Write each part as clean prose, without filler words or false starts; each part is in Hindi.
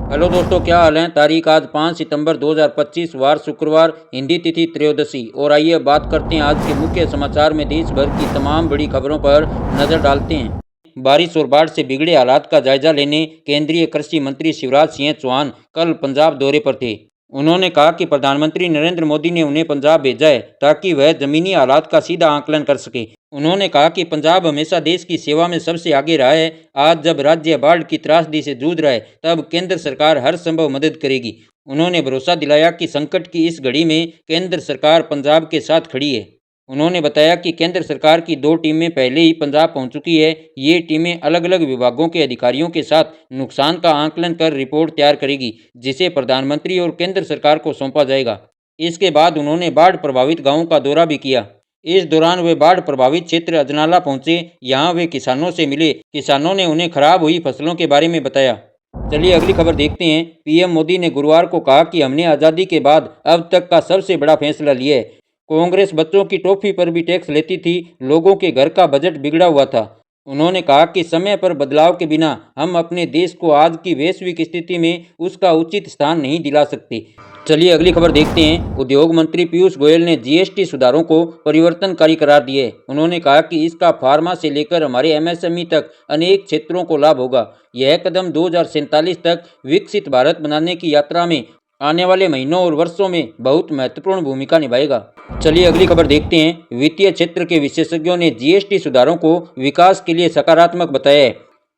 हेलो दोस्तों, क्या हाल है। तारीख आज 5 सितंबर 2025, वार शुक्रवार, हिंदी तिथि त्रयोदशी। और आइए बात करते हैं आज के मुख्य समाचार में देश भर की तमाम बड़ी खबरों पर नजर डालते हैं। बारिश और बाढ़ से बिगड़े हालात का जायजा लेने केंद्रीय कृषि मंत्री शिवराज सिंह चौहान कल पंजाब दौरे पर थे। उन्होंने कहा कि प्रधानमंत्री नरेंद्र मोदी ने उन्हें पंजाब भेजा है ताकि वह जमीनी हालात का सीधा आकलन कर सके। उन्होंने कहा कि पंजाब हमेशा देश की सेवा में सबसे आगे रहा है। आज जब राज्य बाढ़ की त्रासदी से जूझ रहा है, तब केंद्र सरकार हर संभव मदद करेगी। उन्होंने भरोसा दिलाया कि संकट की इस घड़ी में केंद्र सरकार पंजाब के साथ खड़ी है। उन्होंने बताया कि केंद्र सरकार की 2 टीमें पहले ही पंजाब पहुंच चुकी है। ये टीमें अलग अलग विभागों के अधिकारियों के साथ नुकसान का आकलन कर रिपोर्ट तैयार करेगी, जिसे प्रधानमंत्री और केंद्र सरकार को सौंपा जाएगा। इसके बाद उन्होंने बाढ़ प्रभावित गांवों का दौरा भी किया। इस दौरान वे बाढ़ प्रभावित क्षेत्र अजनाला पहुंचे। यहाँ वे किसानों से मिले। किसानों ने उन्हें खराब हुई फसलों के बारे में बताया। चलिए अगली खबर देखते हैं। पीएम मोदी ने गुरुवार को कहा कि हमने आज़ादी के बाद अब तक का सबसे बड़ा फैसला लिया है। कांग्रेस बच्चों की टॉफी पर भी टैक्स लेती थी। लोगों के घर का बजट बिगड़ा हुआ था। उन्होंने कहा कि समय पर बदलाव के बिना हम अपने देश को आज की वैश्विक स्थिति में उसका उचित स्थान नहीं दिला सकते। चलिए अगली खबर देखते हैं। उद्योग मंत्री पीयूष गोयल ने जीएसटी सुधारों को परिवर्तनकारी करार दिए। उन्होंने कहा कि इसका फार्मा से लेकर हमारे एमएसएमई तक अनेक क्षेत्रों को लाभ होगा। यह कदम 2047 तक विकसित भारत बनाने की यात्रा में आने वाले महीनों और वर्षों में बहुत महत्वपूर्ण भूमिका निभाएगा। चलिए अगली खबर देखते हैं। वित्तीय क्षेत्र के विशेषज्ञों ने जीएसटी सुधारों को विकास के लिए सकारात्मक बताया है।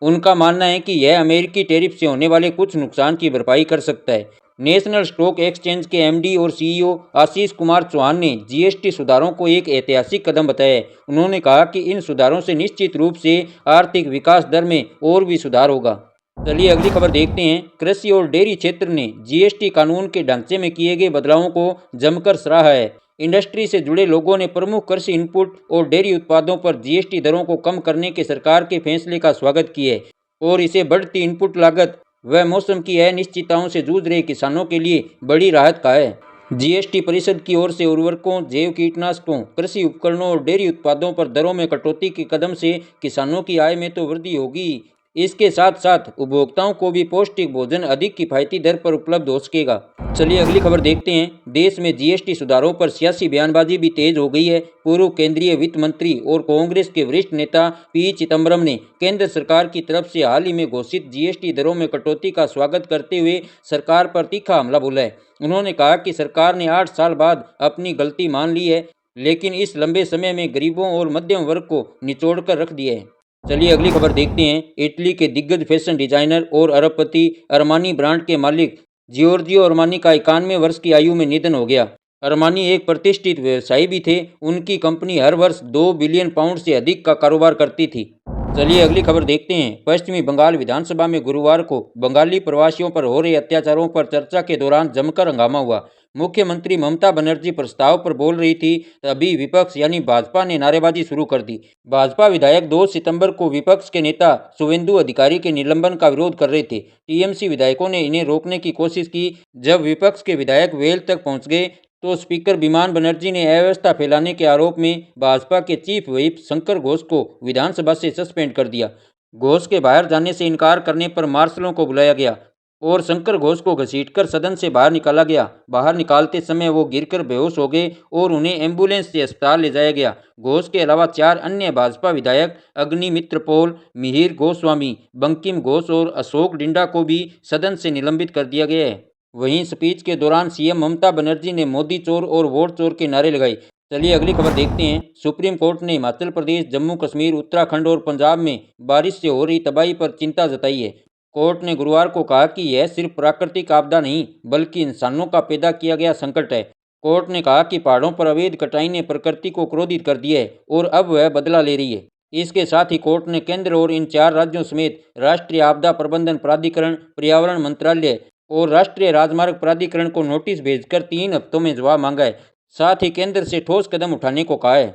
उनका मानना है कि यह अमेरिकी टैरिफ से होने वाले कुछ नुकसान की भरपाई कर सकता है। नेशनल स्टॉक एक्सचेंज के एमडी और सीईओ आशीष कुमार चौहान ने जीएसटी सुधारों को एक ऐतिहासिक कदम बताया। उन्होंने कहा कि इन सुधारों से निश्चित रूप से आर्थिक विकास दर में और भी सुधार होगा। चलिए अगली खबर देखते हैं। कृषि और डेयरी क्षेत्र ने जीएसटी कानून के ढांचे में किए गए बदलावों को जमकर सराहा है। इंडस्ट्री से जुड़े लोगों ने प्रमुख कृषि इनपुट और डेयरी उत्पादों पर जीएसटी दरों को कम करने के सरकार के फैसले का स्वागत किया है और इसे बढ़ती इनपुट लागत व मौसम की अनिश्चितताओं से जूझ रहे किसानों के लिए बड़ी राहत का है। जीएसटी परिषद की ओर से उर्वरकों, जैव कीटनाशकों, कृषि उपकरणों और डेयरी उत्पादों पर दरों में कटौती के कदम से किसानों की आय में तो वृद्धि होगी, इसके साथ साथ उपभोक्ताओं को भी पौष्टिक भोजन अधिक किफायती दर पर उपलब्ध हो सकेगा। चलिए अगली खबर देखते हैं। देश में जीएसटी सुधारों पर सियासी बयानबाजी भी तेज हो गई है। पूर्व केंद्रीय वित्त मंत्री और कांग्रेस के वरिष्ठ नेता पी चिदम्बरम ने केंद्र सरकार की तरफ से हाल ही में घोषित जीएसटी दरों में कटौती का स्वागत करते हुए सरकार पर तीखा हमला बोला है। उन्होंने कहा कि सरकार ने 8 साल बाद अपनी गलती मान ली है, लेकिन इस लंबे समय में गरीबों और मध्यम वर्ग को निचोड़ कर रख दिया है। चलिए अगली खबर देखते हैं। इटली के दिग्गज फैशन डिजाइनर और अरबपति अरमानी ब्रांड के मालिक जियोर्जियो अरमानी का 91 वर्ष की आयु में निधन हो गया। अरमानी एक प्रतिष्ठित व्यवसायी भी थे। उनकी कंपनी हर वर्ष 2 बिलियन पाउंड से अधिक का कारोबार करती थी। चलिए अगली खबर देखते हैं। पश्चिमी बंगाल विधानसभा में गुरुवार को बंगाली प्रवासियों पर हो रहे अत्याचारों पर चर्चा के दौरान जमकर हंगामा हुआ। मुख्यमंत्री ममता बनर्जी प्रस्ताव पर बोल रही थी, तभी विपक्ष यानी भाजपा ने नारेबाजी शुरू कर दी। भाजपा विधायक 2 सितंबर को विपक्ष के नेता शुवेंदु अधिकारी के निलंबन का विरोध कर रहे थे। टीएमसी विधायकों ने इन्हें रोकने की कोशिश की। जब विपक्ष के विधायक वेल तक पहुंच गए तो स्पीकर विमान बनर्जी ने अव्यवस्था फैलाने के आरोप में भाजपा के चीफ व्हिप शंकर घोष को विधानसभा से सस्पेंड कर दिया। घोष के बाहर जाने से इनकार करने पर मार्शलों को बुलाया गया और शंकर घोष को घसीटकर सदन से बाहर निकाला गया। बाहर निकालते समय वो गिरकर बेहोश हो गए और उन्हें एम्बुलेंस से अस्पताल ले जाया गया। घोष के अलावा 4 अन्य भाजपा विधायक अग्निमित्र पोल, मिहिर गोस्वामी, बंकिम घोष और अशोक डिंडा को भी सदन से निलंबित कर दिया गया है। वहीं स्पीच के दौरान सीएम ममता बनर्जी ने मोदी चोर और वोट चोर के नारे लगाए। चलिए अगली खबर देखते हैं। सुप्रीम कोर्ट ने हिमाचल प्रदेश, जम्मू कश्मीर, उत्तराखंड और पंजाब में बारिश से हो रही तबाही पर चिंता जताई है। कोर्ट ने गुरुवार को कहा कि यह सिर्फ प्राकृतिक आपदा नहीं बल्कि इंसानों का पैदा किया गया संकट है। कोर्ट ने कहा कि पहाड़ों पर अवैध कटाई ने प्रकृति को क्रोधित कर दिया है और अब वह बदला ले रही है। इसके साथ ही कोर्ट ने केंद्र और इन 4 राज्यों समेत राष्ट्रीय आपदा प्रबंधन प्राधिकरण, पर्यावरण मंत्रालय और राष्ट्रीय राजमार्ग प्राधिकरण को नोटिस भेजकर 3 हफ्तों में जवाब मांगा है। साथ ही केंद्र से ठोस कदम उठाने को कहा है।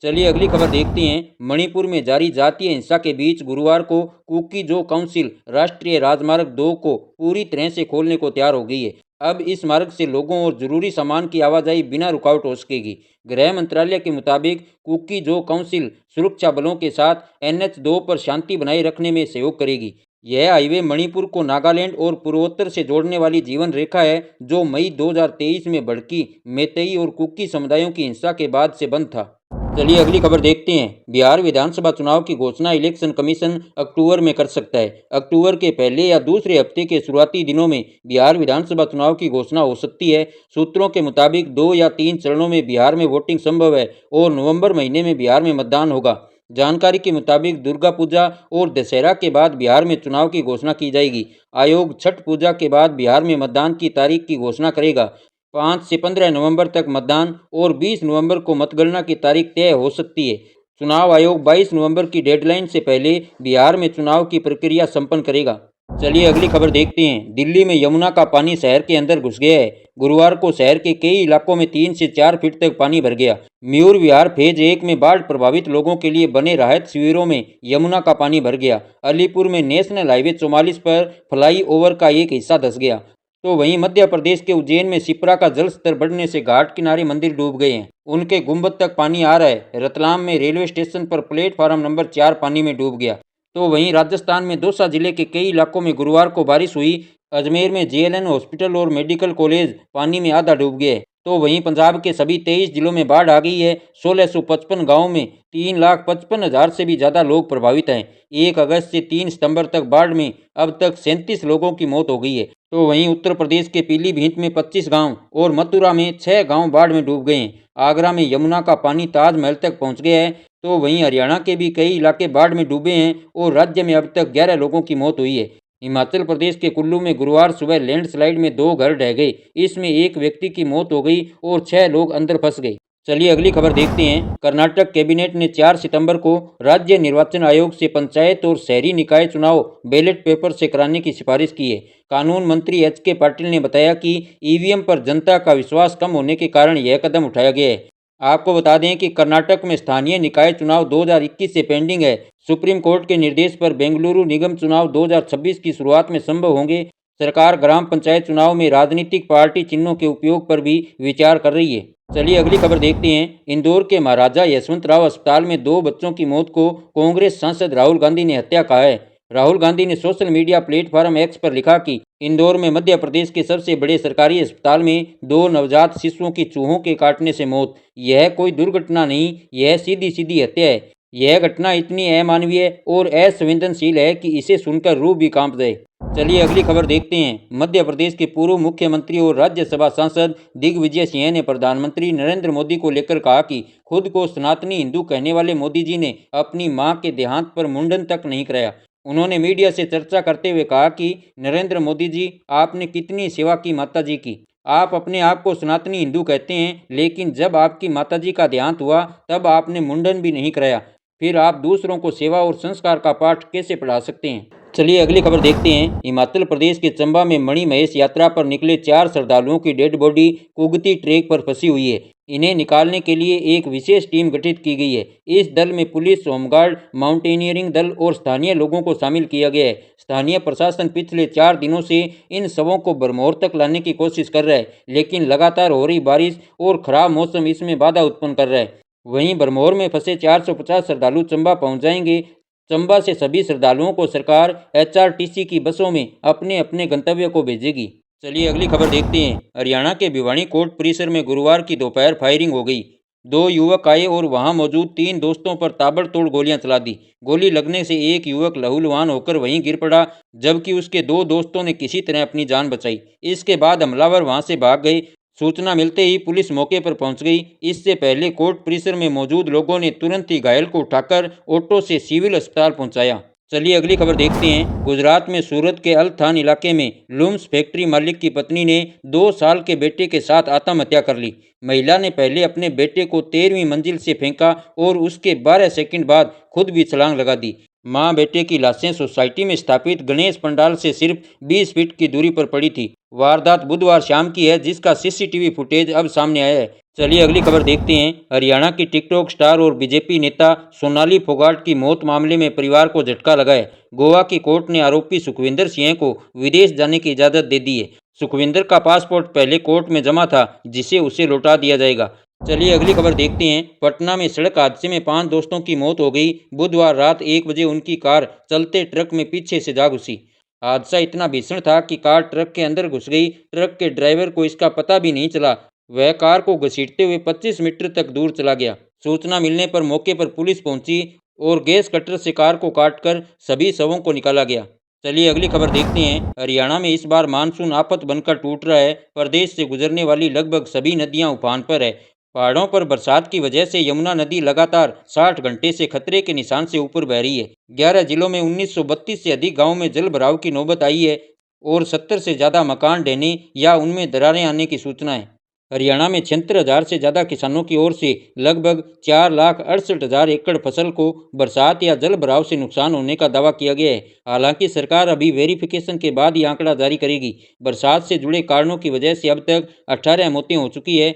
चलिए अगली खबर देखते हैं। मणिपुर में जारी जातीय हिंसा के बीच गुरुवार को कुकी जो काउंसिल राष्ट्रीय राजमार्ग 2 को पूरी तरह से खोलने को तैयार हो गई है। अब इस मार्ग से लोगों और जरूरी सामान की आवाजाही बिना रुकावट हो सकेगी। गृह मंत्रालय के मुताबिक कुकी जो काउंसिल सुरक्षा बलों के साथ NH2 पर शांति बनाए रखने में सहयोग करेगी। यह हाईवे मणिपुर को नागालैंड और पूर्वोत्तर से जोड़ने वाली जीवन रेखा है, जो मई 2023 में भड़की मैतेई और कुकी समुदायों की हिंसा के बाद से बंद था। चलिए अगली खबर देखते हैं। बिहार विधानसभा चुनाव की घोषणा इलेक्शन कमीशन अक्टूबर में कर सकता है। अक्टूबर के पहले या दूसरे हफ्ते के शुरुआती दिनों में बिहार विधानसभा चुनाव की घोषणा हो सकती है। सूत्रों के मुताबिक 2 या 3 चरणों में बिहार में वोटिंग संभव है और नवंबर महीने में बिहार में मतदान होगा। जानकारी के मुताबिक दुर्गा पूजा और दशहरा के बाद बिहार में चुनाव की घोषणा की जाएगी। आयोग छठ पूजा के बाद बिहार में मतदान की तारीख की घोषणा करेगा। 5 से 15 नवंबर तक मतदान और 20 नवंबर को मतगणना की तारीख तय हो सकती है। चुनाव आयोग 22 नवंबर की डेडलाइन से पहले बिहार में चुनाव की प्रक्रिया संपन्न करेगा। चलिए अगली खबर देखते हैं। दिल्ली में यमुना का पानी शहर के अंदर घुस गया है। गुरुवार को शहर के कई इलाकों में 3 से 4 फीट तक पानी भर गया। म्यूर विहार फेज 1 में बाढ़ प्रभावित लोगों के लिए बने राहत शिविरों में यमुना का पानी भर गया। अलीपुर में नेशनल हाईवे 44 पर फ्लाई ओवर का एक हिस्सा धंस गया। तो वहीं मध्य प्रदेश के उज्जैन में शिप्रा का जल स्तर बढ़ने से घाट किनारे मंदिर डूब गए हैं। उनके गुंबद तक पानी आ रहा है। रतलाम में रेलवे स्टेशन पर प्लेटफार्म नंबर 4 पानी में डूब गया। तो वहीं राजस्थान में दौसा जिले के कई इलाकों में गुरुवार को बारिश हुई। अजमेर में JLN हॉस्पिटल और मेडिकल कॉलेज पानी में आधा डूब गए। तो वहीं पंजाब के सभी 23 जिलों में बाढ़ आ गई है। 1655 गांवों में 3,55,000 से भी ज़्यादा लोग प्रभावित हैं। 1 अगस्त से 3 सितंबर तक बाढ़ में अब तक 37 लोगों की मौत हो गई है। तो वहीं उत्तर प्रदेश के पीलीभीत में 25 गांव और मथुरा में 6 गांव बाढ़ में डूब गए हैं। आगरा में यमुना का पानी ताजमहल तक पहुंच गया है। तो वहीं हरियाणा के भी कई इलाके बाढ़ में डूबे हैं और राज्य में अब तक 11 लोगों की मौत हुई है। हिमाचल प्रदेश के कुल्लू में गुरुवार सुबह लैंडस्लाइड में 2 घर ढह गए। इसमें एक व्यक्ति की मौत हो गई और 6 लोग अंदर फंस गए। चलिए अगली खबर देखते हैं। कर्नाटक कैबिनेट ने 4 सितंबर को राज्य निर्वाचन आयोग से पंचायत और शहरी निकाय चुनाव बैलेट पेपर से कराने की सिफारिश की है। कानून मंत्री HK पाटिल ने बताया कि EVM पर जनता का विश्वास कम होने के कारण यह कदम उठाया गया है। आपको बता दें कि कर्नाटक में स्थानीय निकाय चुनाव 2021 से पेंडिंग है। सुप्रीम कोर्ट के निर्देश पर बेंगलुरु निगम चुनाव 2026 की शुरुआत में संभव होंगे। सरकार ग्राम पंचायत चुनाव में राजनीतिक पार्टी चिन्हों के उपयोग पर भी विचार कर रही है। चलिए अगली खबर देखते हैं। इंदौर के महाराजा यशवंतराव अस्पताल में 2 बच्चों की मौत को कांग्रेस सांसद राहुल गांधी ने हत्या कहा है। राहुल गांधी ने सोशल मीडिया प्लेटफॉर्म X पर लिखा कि इंदौर में मध्य प्रदेश के सबसे बड़े सरकारी अस्पताल में 2 नवजात शिशुओं की चूहों के काटने से मौत। यह कोई दुर्घटना नहीं, यह सीधी सीधी हत्या है। यह घटना इतनी अमानवीय और असंवेदनशील है कि इसे सुनकर रूह भी कांप जाए। चलिए अगली खबर देखते हैं। मध्य प्रदेश के पूर्व मुख्यमंत्री और राज्यसभा सांसद दिग्विजय सिंह ने प्रधानमंत्री नरेंद्र मोदी को लेकर कहा कि खुद को सनातनी हिंदू कहने वाले मोदी जी ने अपनी मां के देहांत पर मुंडन तक नहीं कराया। उन्होंने मीडिया से चर्चा करते हुए कहा कि नरेंद्र मोदी जी, आपने कितनी सेवा की माता जी की। आप अपने आप को सनातनी हिंदू कहते हैं, लेकिन जब आपकी माता जी का देहांत हुआ तब आपने मुंडन भी नहीं कराया। फिर आप दूसरों को सेवा और संस्कार का पाठ कैसे पढ़ा सकते हैं। चलिए अगली खबर देखते हैं। हिमाचल प्रदेश के चंबा में मणि महेश यात्रा पर निकले 4 श्रद्धालुओं की डेड बॉडी कुगती ट्रैक पर फंसी हुई है। इन्हें निकालने के लिए एक विशेष टीम गठित की गई है। इस दल में पुलिस, होमगार्ड, माउंटेनियरिंग दल और स्थानीय लोगों को शामिल किया गया है। स्थानीय प्रशासन पिछले 4 दिनों से इन शवों को बरमौर तक लाने की कोशिश कर रहा है, लेकिन लगातार हो रही बारिश और खराब मौसम इसमें बाधा उत्पन्न कर रहा है। वहीं बरमौर में फंसे 450 श्रद्धालु चंबा पहुंच जाएंगे। चंबा से सभी श्रद्धालुओं को सरकार HRTC की बसों में अपने अपने गंतव्य को भेजेगी। चलिए अगली खबर देखते हैं। हरियाणा के भिवानी कोर्ट परिसर में गुरुवार की दोपहर फायरिंग हो गई। 2 युवक आए और वहां मौजूद 3 दोस्तों पर ताबड़तोड़ गोलियां चला दी। गोली लगने से एक युवक लहूलुहान होकर वहीं गिर पड़ा, जबकि उसके 2 दोस्तों ने किसी तरह अपनी जान बचाई। इसके बाद हमलावर वहां से भाग गए। सूचना मिलते ही पुलिस मौके पर पहुंच गई। इससे पहले कोर्ट परिसर में मौजूद लोगों ने तुरंत ही घायल को उठाकर ऑटो से सिविल अस्पताल पहुंचाया। चलिए अगली खबर देखते हैं। गुजरात में सूरत के अल-थान इलाके में लूम्स फैक्ट्री मालिक की पत्नी ने 2 साल के बेटे के साथ आत्महत्या कर ली। महिला ने पहले अपने बेटे को 13वीं मंजिल से फेंका और उसके 12 सेकंड बाद खुद भी छलांग लगा दी। मां बेटे की लाशें सोसाइटी में स्थापित गणेश पंडाल से सिर्फ 20 फीट की दूरी पर पड़ी थी। वारदात बुधवार शाम की है, जिसका CCTV फुटेज अब सामने आया है। चलिए अगली खबर देखते हैं। हरियाणा की टिकटॉक स्टार और बीजेपी नेता सोनाली फोगाट की मौत मामले में परिवार को झटका लगा है। गोवा की कोर्ट ने आरोपी सुखविंदर सिंह को विदेश जाने की इजाज़त दे दी है। सुखविंदर का पासपोर्ट पहले कोर्ट में जमा था, जिसे उसे लौटा दिया जाएगा। चलिए अगली खबर देखते हैं। पटना में सड़क हादसे में 5 दोस्तों की मौत हो गई। बुधवार रात 1 बजे उनकी कार चलते ट्रक में पीछे से जा घुसी। हादसा इतना भीषण था कि कार ट्रक के अंदर घुस गई। ट्रक के ड्राइवर को इसका पता भी नहीं चला। वह कार को घसीटते हुए 25 मीटर तक दूर चला गया। सूचना मिलने पर मौके पर पुलिस पहुंची और गैस कटर से कार को काटकर सभी शवों को निकाला गया। चलिए अगली खबर देखते हैं। हरियाणा में इस बार मानसून आफत बनकर टूट रहा है। प्रदेश से गुजरने वाली लगभग सभी नदियां उफान पर है। पहाड़ों पर बरसात की वजह से यमुना नदी लगातार 60 घंटे से खतरे के निशान से ऊपर बह रही है। 11 जिलों में 1932 से अधिक गांवों में जल भराव की नौबत आई है और 70 से ज़्यादा मकान ढहने या उनमें दरारें आने की सूचना है। हरियाणा में 76,000 से ज़्यादा किसानों की ओर से लगभग 4,68,000 एकड़ फसल को बरसात या जल भराव से नुकसान होने का दावा किया गया है। हालांकि सरकार अभी वेरिफिकेशन के बाद ही आंकड़ा जारी करेगी। बरसात से जुड़े कारणों की वजह से अब तक 18 मौतें हो चुकी है।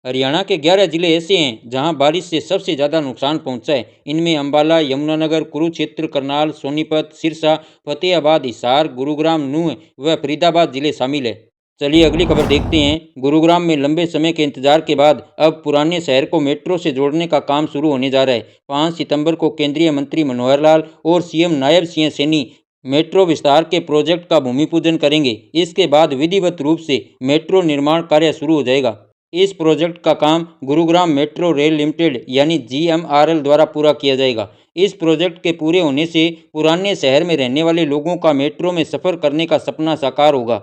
हरियाणा के 11 जिले ऐसे हैं जहां बारिश से सबसे ज़्यादा नुकसान पहुंचा है। इनमें अंबाला, यमुनानगर, कुरुक्षेत्र, करनाल, सोनीपत, सिरसा, फतेहाबाद, हिसार, गुरुग्राम, नूंह व फरीदाबाद जिले शामिल है। चलिए अगली खबर देखते हैं। गुरुग्राम में लंबे समय के इंतजार के बाद अब पुराने शहर को मेट्रो से जोड़ने का काम शुरू होने जा रहा है। 5 सितंबर को केंद्रीय मंत्री मनोहर लाल और सीएम नायब सिंह सैनी मेट्रो विस्तार के प्रोजेक्ट का भूमि पूजन करेंगे। इसके बाद विधिवत रूप से मेट्रो निर्माण कार्य शुरू हो जाएगा। इस प्रोजेक्ट का काम गुरुग्राम मेट्रो रेल लिमिटेड यानी GMRL द्वारा पूरा किया जाएगा। इस प्रोजेक्ट के पूरे होने से पुराने शहर में रहने वाले लोगों का मेट्रो में सफ़र करने का सपना साकार होगा।